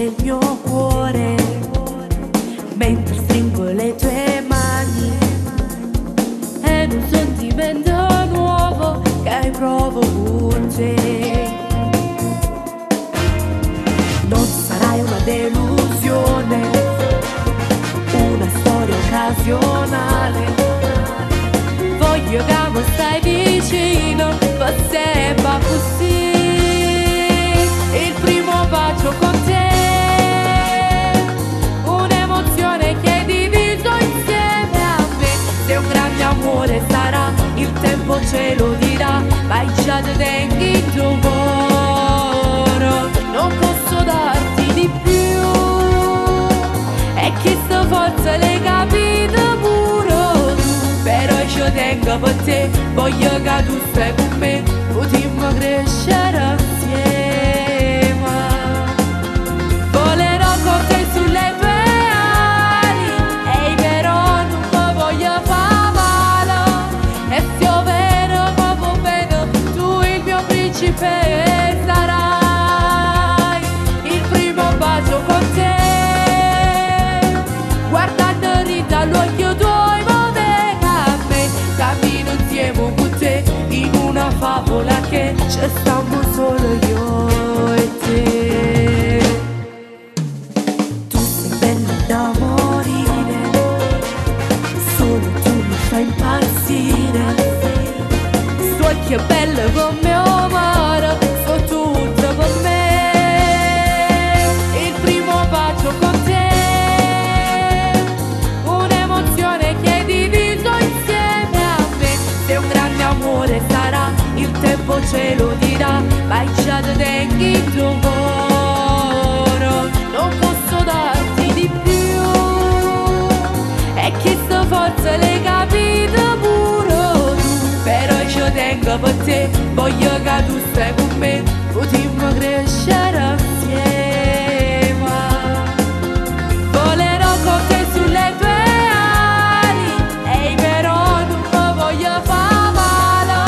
del mio cuore, mentre stringo le tue mani. È un sentimento nuovo che provo con te. Non sarai una delusione, una storia occasionale. Voglio che mi stai vicino, ma sembra così. Il primo bacio con te, un'emozione che hai diviso insieme a me. Se un grande amore sarà, il tempo ce lo dirà, ma già te tengo in tuo cuore. Non posso darti di più, e che sta forza l'hai capito pure tu. Però io tengo per te, voglio che tu stai con me, potremmo crescere insieme. Volerò con te sulle tue ali, ehi però non mi voglio fare male. E se io vero proprio vedo, tu il mio principe sarai. Il primo bacio con te, guardando rita all'occhio tuoi, in una favola che ci stiamo solo io e te. Tu sei bella da morire, solo tu mi fai impazzire. So che bella come amore, so tutto per me. Il primo bacio con te, un'emozione che hai diviso insieme a me. Se un grande amore sarà, il tempo ce lo dirà, ma già te tengo in tuo cuore. Non posso darti di più, e che sta forza l'hai capito pure tu. Però io tengo per te, voglio che tu stai con me, potremmo crescere insieme. Volerò con te sulle tue ali, ehi però non mi voglio fare male.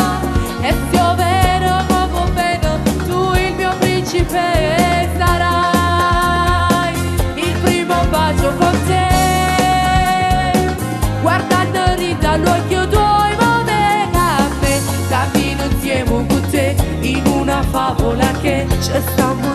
E se io vero proprio vedo, tu il mio principe sarai. Il primo bacio con te, guardando rita all'occhio tuoi, muove a me. Cammino insieme con te, in una favola che ci stiamo